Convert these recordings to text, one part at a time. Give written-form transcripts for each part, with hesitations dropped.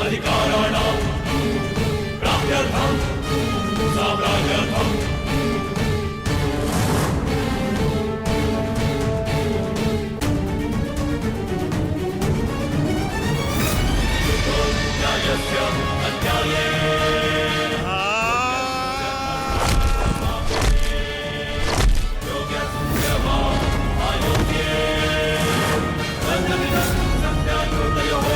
अधिकाराणां प्राप्त्यर्थं साम्राज्यार्थं न्यायस्य अन्याये योग्यस्य वा अयोग्ये बन्धमिदं संज्ञाकृतयोः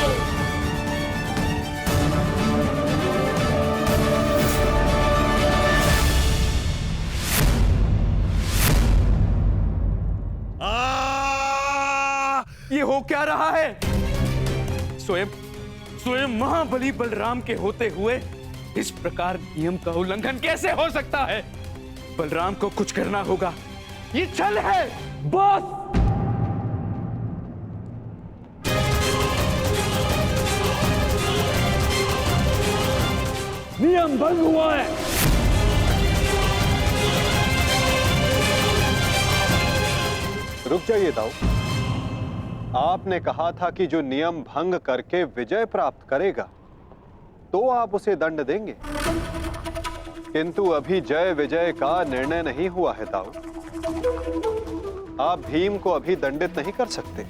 ये हो क्या रहा है? स्वयं स्वयं महाबली बलराम के होते हुए इस प्रकार नियम का उल्लंघन कैसे हो सकता है? बलराम को कुछ करना होगा। ये छल है बॉस। नियम भंग हुआ है। रुक जाइए दाऊ। आपने कहा था कि जो नियम भंग करके विजय प्राप्त करेगा तो आप उसे दंड देंगे, किंतु अभी जय विजय का निर्णय नहीं हुआ है दाऊ। आप भीम को अभी दंडित नहीं कर सकते।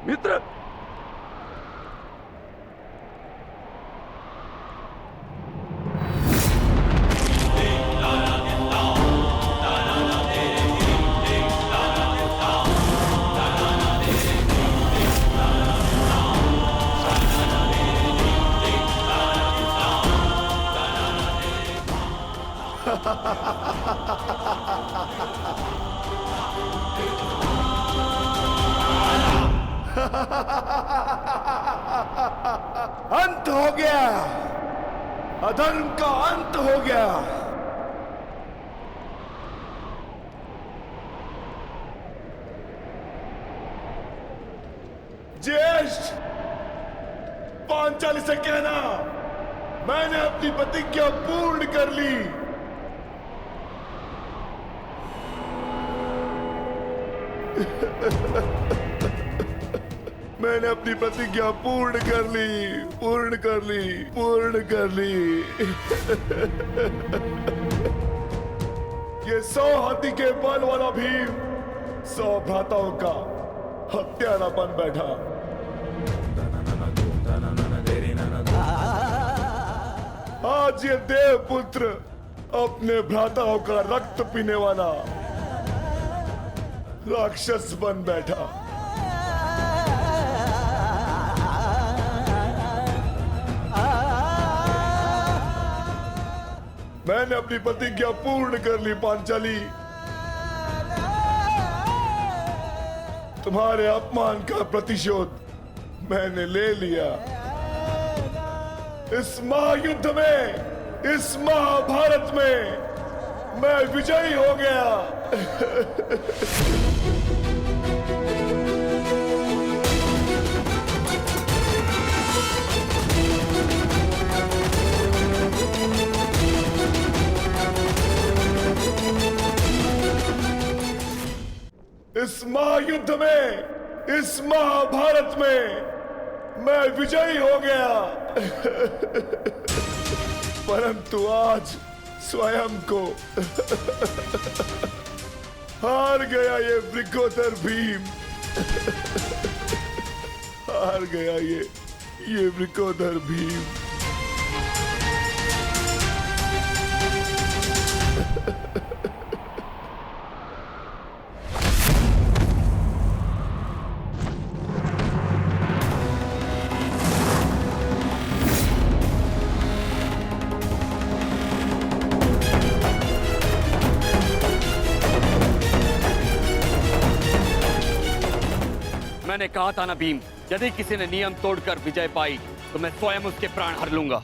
मित्र, अंत हो गया, अधर्म का अंत हो गया। ज्येष्ठ, पांचाली से कहना मैंने अपनी प्रतिज्ञा पूर्ण कर ली। मैंने अपनी प्रतिज्ञा पूर्ण कर ली, पूर्ण कर ली, पूर्ण कर ली। ये 100 हाथी के बल वाला भीम 100 भ्राताओं का हत्यारा बन बैठा। आज ये देवपुत्र अपने भ्राताओं का रक्त पीने वाला राक्षस बन बैठा। मैंने अपनी प्रतिज्ञा पूर्ण कर ली पांचाली। तुम्हारे अपमान का प्रतिशोध मैंने ले लिया। इस महायुद्ध में, इस महाभारत में मैं विजयी हो गया। इस महायुद्ध में, इस महाभारत में मैं विजयी हो गया। परंतु आज स्वयं को हार गया ये वृकोदर भीम। हार गया ये वृकोदर भीम। मैंने कहा था ना भीम, यदि किसी ने नियम तोड़कर विजय पाई तो मैं स्वयं उसके प्राण हर लूंगा।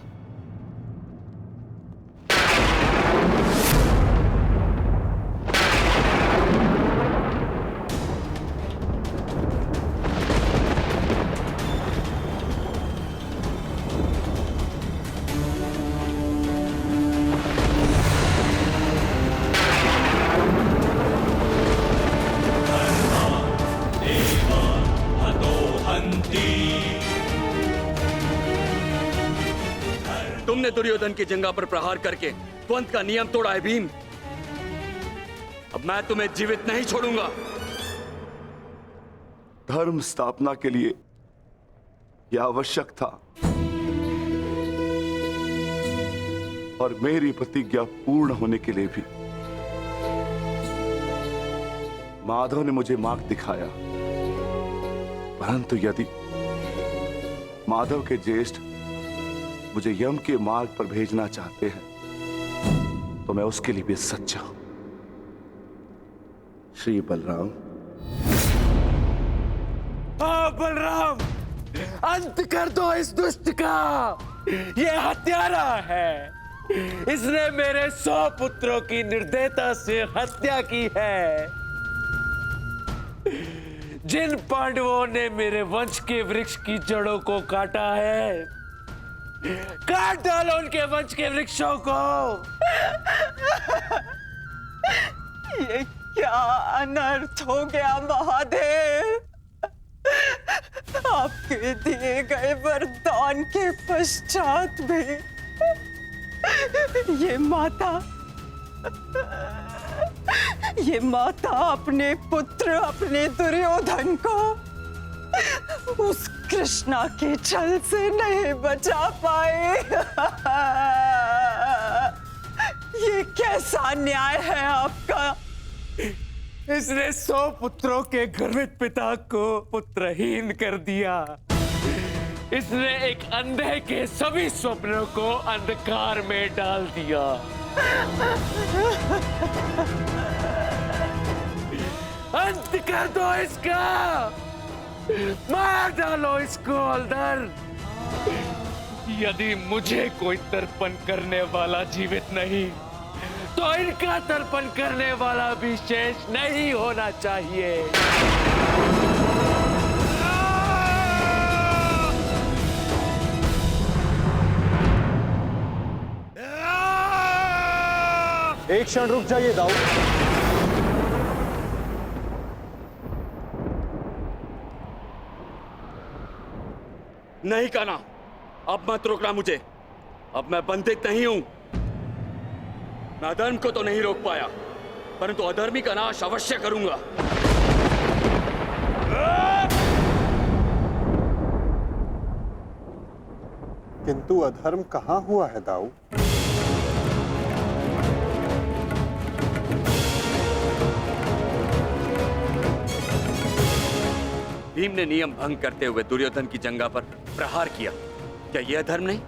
तुमने दुर्योधन की जंगा पर प्रहार करके द्वंद का नियम तोड़ा है भीम। अब मैं तुम्हें जीवित नहीं छोड़ूंगा। धर्म स्थापना के लिए यह आवश्यक था और मेरी प्रतिज्ञा पूर्ण होने के लिए भी। माधव ने मुझे मार्ग दिखाया, परंतु यदि माधव के ज्येष्ठ मुझे यम के मार्ग पर भेजना चाहते हैं तो मैं उसके लिए भी सच्चा हूं। श्री बलराम। हाँ बलराम, अंत कर दो इस दुष्ट का। ये हत्यारा है। इसने मेरे 100 पुत्रों की निर्दयता से हत्या की है। जिन पांडवों ने मेरे वंश के वृक्ष की जड़ों को काटा है, काट डालो उनके वंश के वृक्षों को। ये क्या अनर्थ हो गया महादेव। आपके दिए गए वरदान के पश्चात भी ये माता अपने पुत्र, अपने दुर्योधन को उस कृष्णा के छल से नहीं बचा पाए। ये कैसा न्याय है आपका। इसने 100 पुत्रों के गर्वित पिता को पुत्रहीन कर दिया। इसने एक अंधे के सभी स्वप्नों को अंधकार में डाल दिया। अंत कर दो इसका। मार डालो इसको अंदर। यदि मुझे कोई तर्पण करने वाला जीवित नहीं तो इनका तर्पण करने वाला भी शेष नहीं होना चाहिए। एक क्षण रुक जाइए दाऊ। नहीं कान्हा, अब मत रोकना मुझे। अब मैं बंदित नहीं हूं। मैं अधर्म को तो नहीं रोक पाया, परंतु अधर्मी का नाश अवश्य करूंगा। किंतु अधर्म कहां हुआ है दाऊ? भीम ने नियम भंग करते हुए दुर्योधन की जंघा पर प्रहार किया। क्या यह अधर्म नहीं?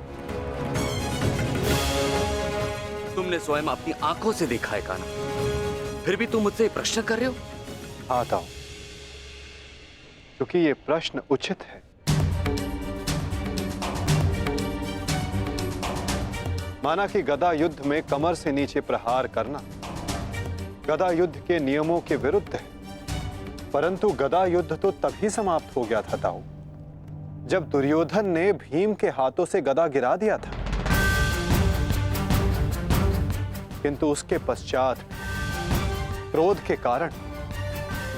तुमने स्वयं अपनी आंखों से देखा है कान्हा, फिर भी तुम मुझसे प्रश्न कर रहे हो? हाँ दाऊ, क्योंकि ये प्रश्न उचित है। माना कि गदा युद्ध में कमर से नीचे प्रहार करना गदा युद्ध के नियमों के विरुद्ध है, परंतु गदा युद्ध तो तभी समाप्त हो गया था दाऊ, जब दुर्योधन ने भीम के हाथों से गदा गिरा दिया था। किंतु उसके पश्चात क्रोध के कारण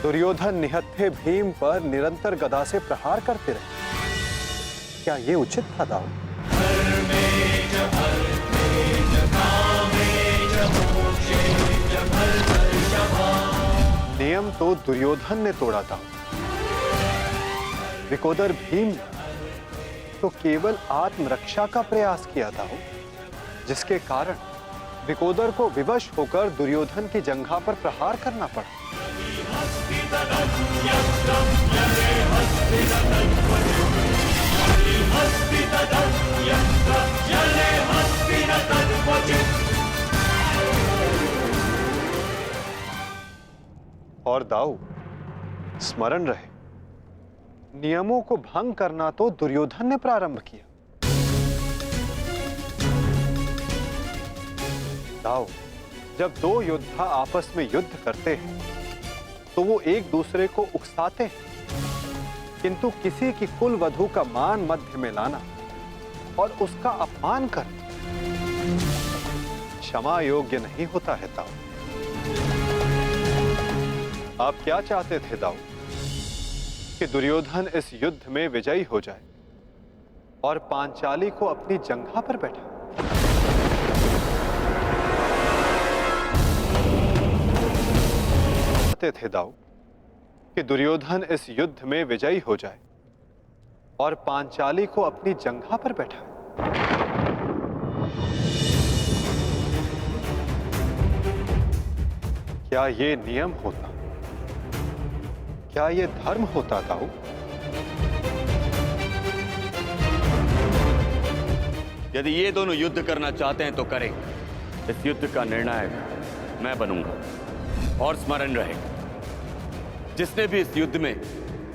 दुर्योधन निहत्थे भीम पर निरंतर गदा से प्रहार करते रहे। क्या यह उचित था दाऊ? नियम तो दुर्योधन ने तोड़ा था, विकोदर भीम ने तो केवल आत्मरक्षा का प्रयास किया था, जिसके कारण विकोदर को विवश होकर दुर्योधन की जंघा पर प्रहार करना पड़ा। और दाऊ, स्मरण रहे, नियमों को भंग करना तो दुर्योधन ने प्रारंभ किया। दाऊ, जब दो योद्धा आपस में युद्ध करते हैं तो वो एक दूसरे को उकसाते हैं, किंतु किसी की कुल वधू का मान मध्य में लाना और उसका अपमान करना क्षमा योग्य नहीं होता है दाऊ। आप क्या चाहते थे दाऊ? कि दुर्योधन इस युद्ध में विजयी हो जाए और पांचाली को अपनी जंघा पर बैठा। चाहते थे दाऊ कि दुर्योधन इस युद्ध में विजयी हो जाए और पांचाली को अपनी जंघा पर बैठा। क्या ये नियम होता? क्या ये धर्म होता दाऊ? यदि ये दोनों युद्ध करना चाहते हैं तो करें। इस युद्ध का निर्णायक मैं बनूंगा। और स्मरण रहे, जिसने भी इस युद्ध में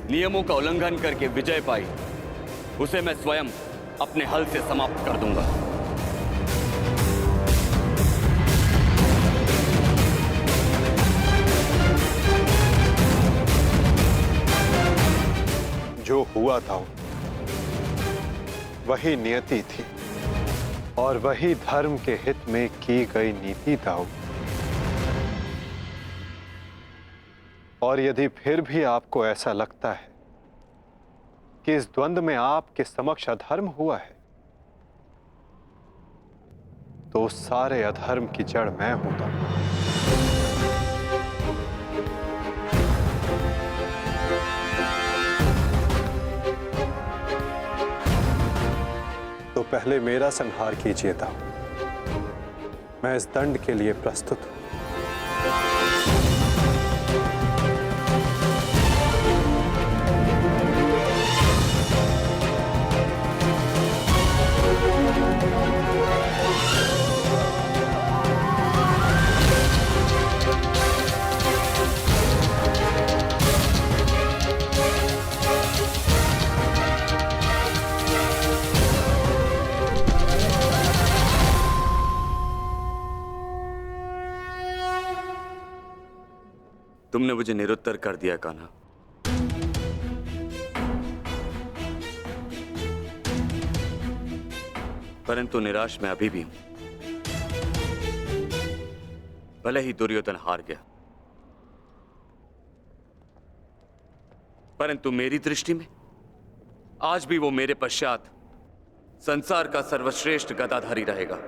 नियमों का उल्लंघन करके विजय पाई, उसे मैं स्वयं अपने हल से समाप्त कर दूंगा। जो हुआ था वही नियति थी और वही धर्म के हित में की गई नीति था। और यदि फिर भी आपको ऐसा लगता है कि इस द्वंद्व में आपके समक्ष अधर्म हुआ है, तो उस सारे अधर्म की जड़ मैं हूं दाऊ। तो पहले मेरा संहार कीजिए दाऊ। मैं इस दंड के लिए प्रस्तुत हूं। तुमने मुझे निरुत्तर कर दिया कान्हा। परंतु निराश मैं अभी भी हूं। भले ही दुर्योधन हार गया, परंतु मेरी दृष्टि में आज भी वो मेरे पश्चात संसार का सर्वश्रेष्ठ गदाधारी रहेगा।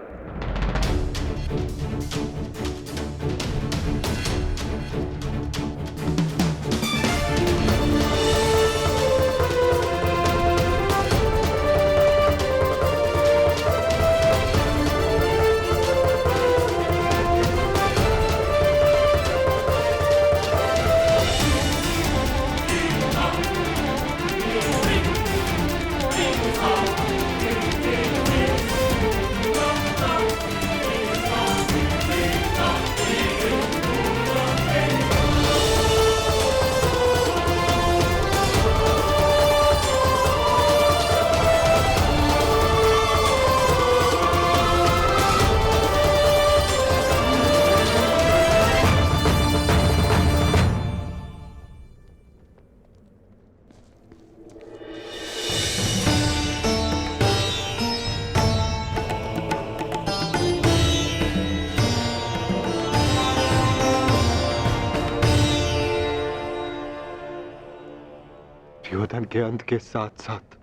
दुर्योधन के अंत के साथ साथ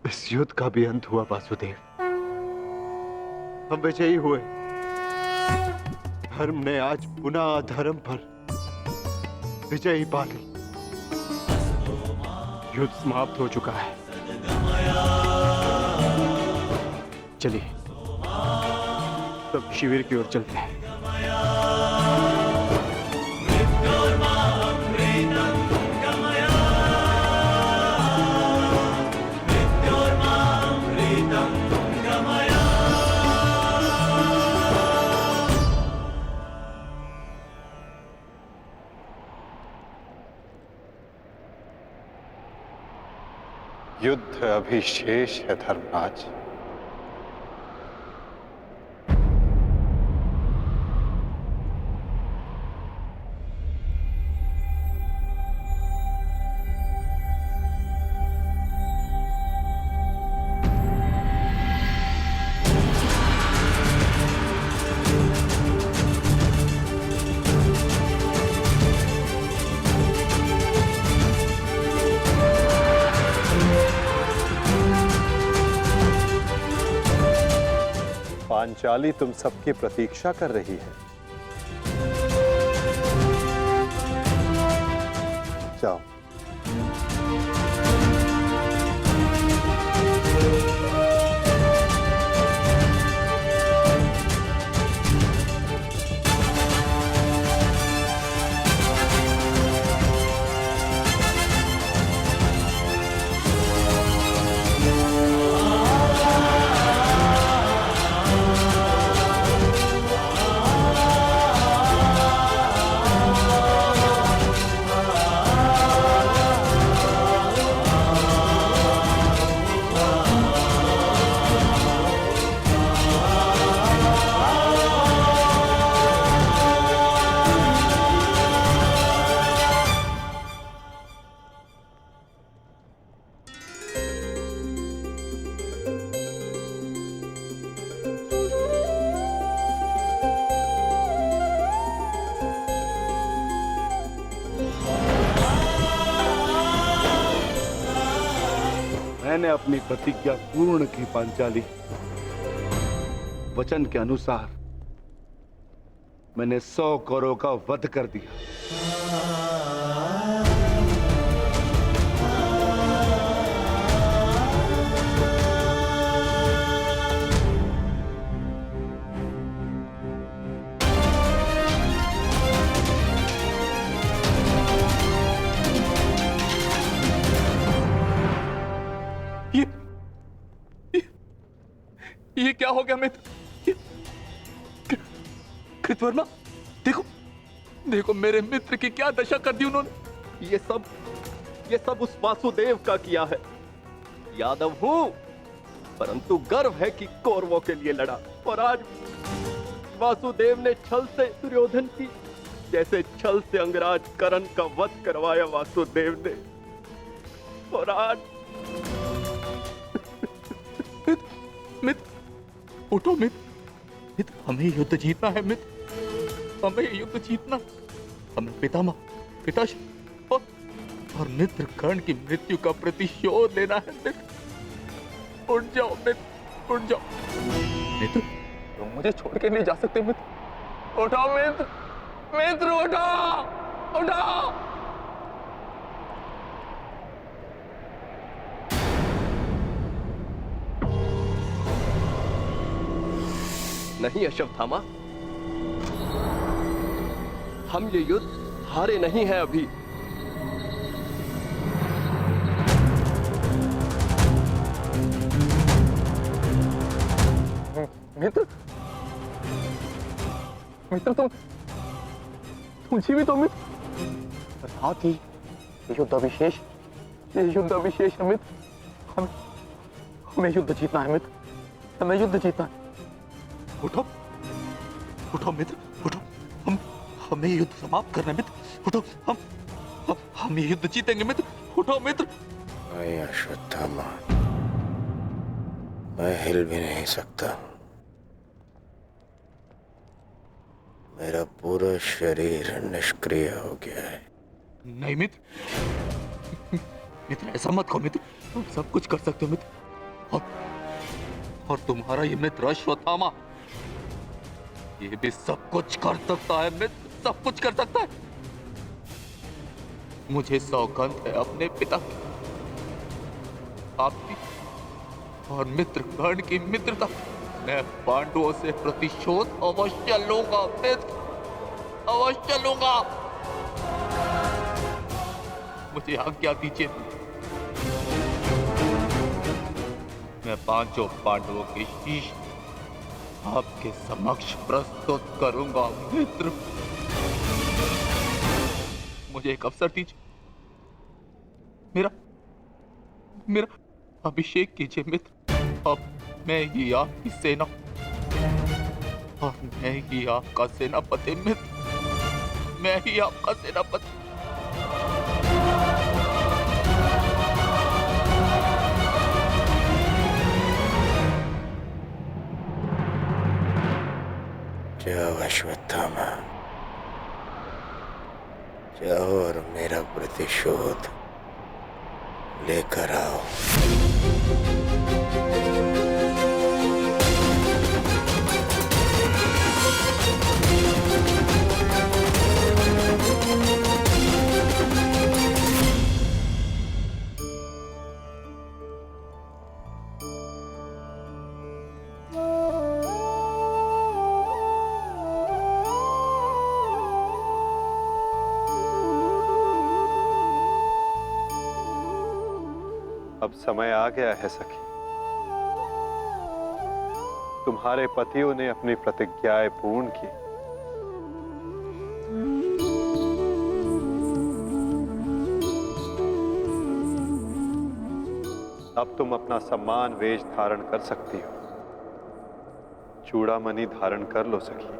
इस युद्ध का भी अंत हुआ वासुदेव। हम विजयी हुए। धर्म ने आज पुनः अधर्म पर विजयी पा ली। युद्ध समाप्त हो चुका है। चलिए सब शिविर की ओर चलते हैं। युद्ध अभी शेष है धर्मराज। पांचाली तुम सबकी प्रतीक्षा कर रही है। जाओ। मैंने अपनी प्रतिज्ञा पूर्ण की पांचाली। वचन के अनुसार मैंने 100 कौरवों का वध कर दिया। ये क्या हो गया मित्र? कृतवर्मा, देखो देखो मेरे मित्र की क्या दशा कर दी उन्होंने। ये सब उस वासुदेव का किया है। यादव हूं, परंतु गर्व है कि कौरवों के लिए लड़ा। और आज वासुदेव ने छल से दुर्योधन की जैसे छल से अंगराज कर्ण का वध करवाया वासुदेव ने। और आज मित्र, उठो मित्र, मित्र, हमें युद्ध जीतना है मित्र, हमें युद्ध जीतना, हमें पितामह, पिताश्री और मित्र कर्ण की मृत्यु का प्रतिशोध लेना है मित्र। उठ जाओ मित्र, उठ जाओ मित्र, तुम मुझे छोड़ के नहीं जा सकते मित्र। उठाओ मित्र, मित्र उठाओ, उठाओ। नहीं अश्वत्थामा, हम ये युद्ध हारे नहीं हैं अभी। मित्र, मित्र तुम जीवित हो मित्र। साथ ही युद्ध अभिशेष, ये युद्ध अभिशेष है मित्र। हमें युद्ध जीतना है मित्र, हमें युद्ध जीतना है। उठो, उठो मित्र, उठो, हमें युद्ध समाप्त करना है मित्र। उठो, हम ये युद्ध जीतेंगे मित्र। उठो मित्र। नहीं अश्वत्थामा, मैं हिल भी नहीं सकता। मेरा पूरा शरीर निष्क्रिय हो गया है। नहीं मित्र, मित्र ऐसा मत कहो मित्र, तुम सब कुछ कर सकते हो मित्र। और तुम्हारा ये मित्र अश्वत्थामा, ये भी सब कुछ कर सकता है मित्र, सब कुछ कर सकता है। मुझे सौगंध है अपने पिता की, आपकी और मित्र कर्ण की मित्रता, मैं पांडवों से प्रतिशोध अवश्य लूंगा मित्र, अवश्य लूंगा। मुझे आज्ञा दीजिए, मैं पांचों पांडवों के शीश आपके समक्ष प्रस्तुत करूंगा मित्र। मुझे एक अवसर दीजिए, मेरा अभिषेक कीजिए मित्र। अब मैं ही आपकी सेना और मैं ही आपका सेनापति मित्र, मैं ही आपका सेनापति। जाओ अश्वत्थामा, जाओ और मेरा प्रतिशोध लेकर आओ। अब समय आ गया है सखी, तुम्हारे पतियों ने अपनी प्रतिज्ञाएं पूर्ण की। अब तुम अपना सम्मान वेश धारण कर सकती हो, चूड़ामणि धारण कर लो सखी।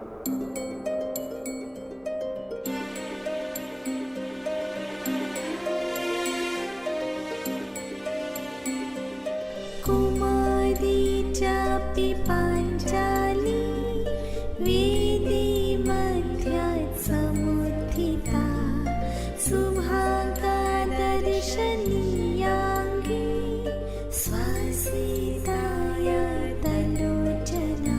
कुमारी चापि पांचाली वेदी मध्या समुत्थिता सुभागा दर्शनीयांगी स्वसीताय तलोचना।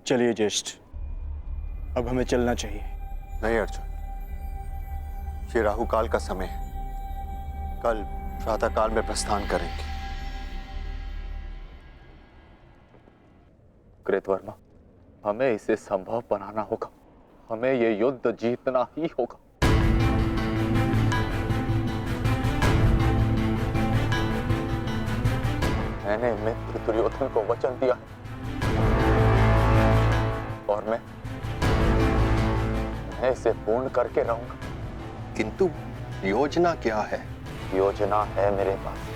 चलिए ज्येष्ठ, अब हमें चलना चाहिए। नहीं अर्जुन, ये राहुकाल का समय है, कल प्रातःकाल में प्रस्थान करेंगे। कृतवर्मा, हमें इसे संभव बनाना होगा, हमें ये युद्ध जीतना ही होगा। मैंने मित्र दुर्योधन को वचन दिया और मैं इसे पूर्ण करके रहूंगा। किंतु योजना क्या है? योजना है मेरे पास।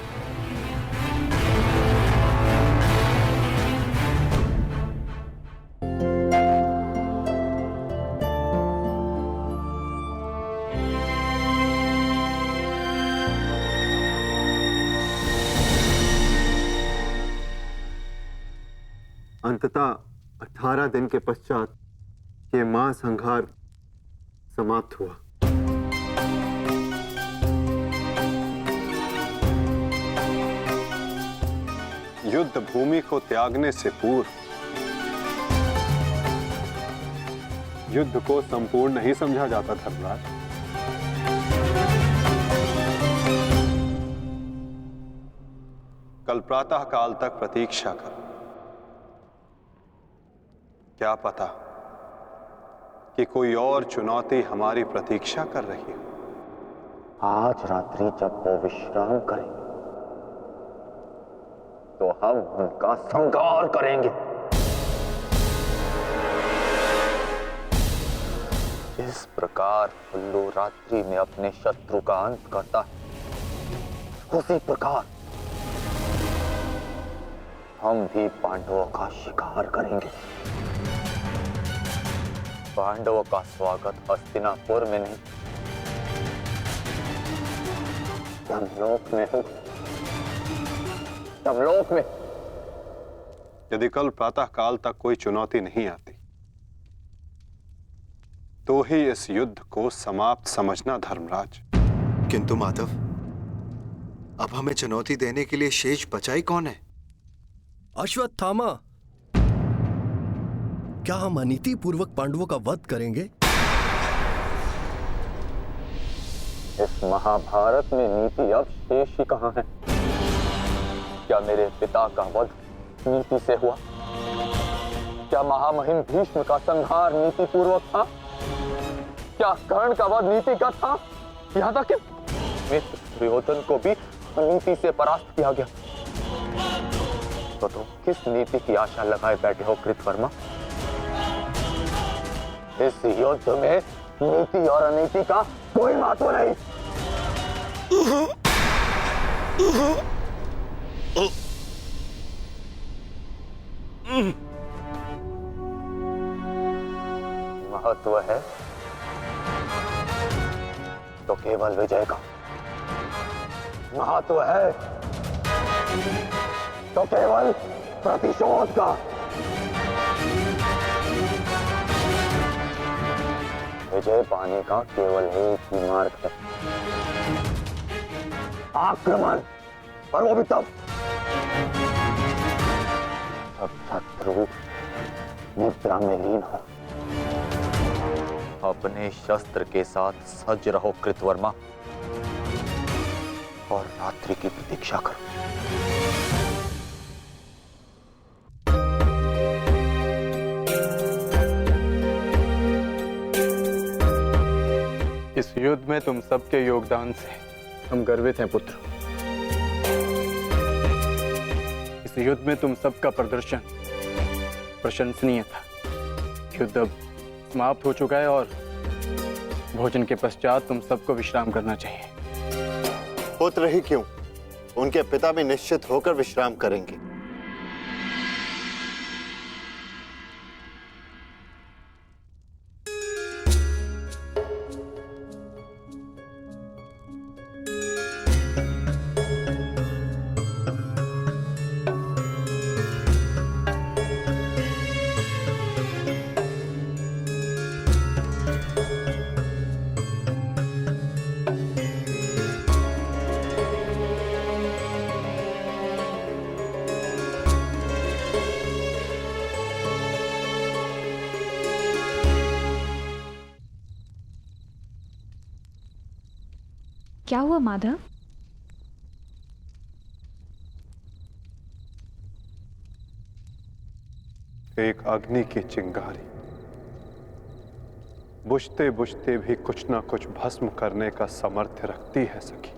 अंततः 18 दिन के पश्चात ये महासंहार समाप्त हुआ। युद्ध भूमि को त्यागने से पूर्व युद्ध को संपूर्ण नहीं समझा जाता धर्मराज। कल प्रातः काल तक प्रतीक्षा करो। क्या पता कि कोई और चुनौती हमारी प्रतीक्षा कर रही हो। आज रात्रि जब वो विश्राम करेंगे तो हम उनका संहार करेंगे। जिस प्रकार उल्लू रात्रि में अपने शत्रु का अंत करता है, उसी प्रकार हम भी पांडवों का शिकार करेंगे। पांडवों का स्वागत हस्तिनापुर में नहीं, यमलोक में होगा। यमलोक में। यदि कल प्रातः काल तक कोई चुनौती नहीं आती तो ही इस युद्ध को समाप्त समझना धर्मराज। किंतु माधव, अब हमें चुनौती देने के लिए शेष बचा ही कौन है? अश्वत्थामा। क्या हम अनीति पूर्वक पांडवों का वध करेंगे? इस महाभारत में नीति अब शेष ही कहां है? क्या मेरे पिता का वध नीति से हुआ? क्या महामहिम भीष्म का संहार नीति पूर्वक था? क्या कर्ण का वध नीति का था? यहां तक कि मित्र दुर्योधन को भी नीति से परास्त किया गया। तो तुम किस नीति की आशा लगाए बैठे हो कृतवर्मा? इस युद्ध में नीति और अनीति का कोई महत्व नहीं। महत्व है तो केवल विजय का। महत्व है तो केवल प्रतिशोध का। विजय पाने का केवल एक ही मार्ग है, आक्रमण। और वो भी तब जब शत्रु निद्रा में लीन हो। अपने शस्त्र के साथ सज्ज रहो कृतवर्मा, और रात्रि की प्रतीक्षा करो। इस युद्ध में तुम सबके योगदान से हम गर्वित हैं पुत्र। इस युद्ध में तुम सबका प्रदर्शन प्रशंसनीय था। युद्ध अब समाप्त हो चुका है और भोजन के पश्चात तुम सबको विश्राम करना चाहिए। पुत्र ही क्यों, उनके पिता भी निश्चित होकर विश्राम करेंगे। क्या हुआ माधव? एक अग्नि की चिंगारी बुझते बुझते भी कुछ ना कुछ भस्म करने का सामर्थ्य रखती है सखी।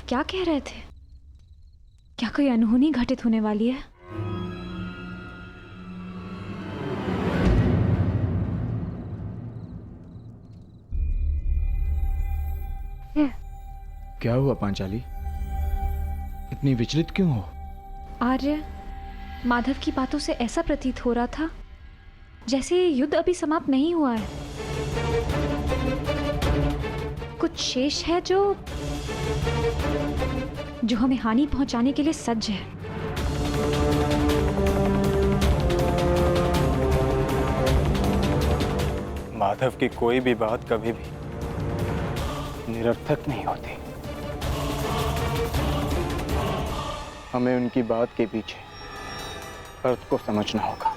क्या कह रहे थे? क्या कोई अनहोनी घटित होने वाली है? क्या हुआ पांचाली? इतनी विचलित क्यों हो? आर्य, माधव की बातों से ऐसा प्रतीत हो रहा था जैसे ये युद्ध अभी समाप्त नहीं हुआ है। कुछ शेष है जो हमें हानि पहुंचाने के लिए सज्ज है। माधव की कोई भी बात कभी भी निरर्थक नहीं होती। हमें उनकी बात के पीछे अर्थ को समझना होगा।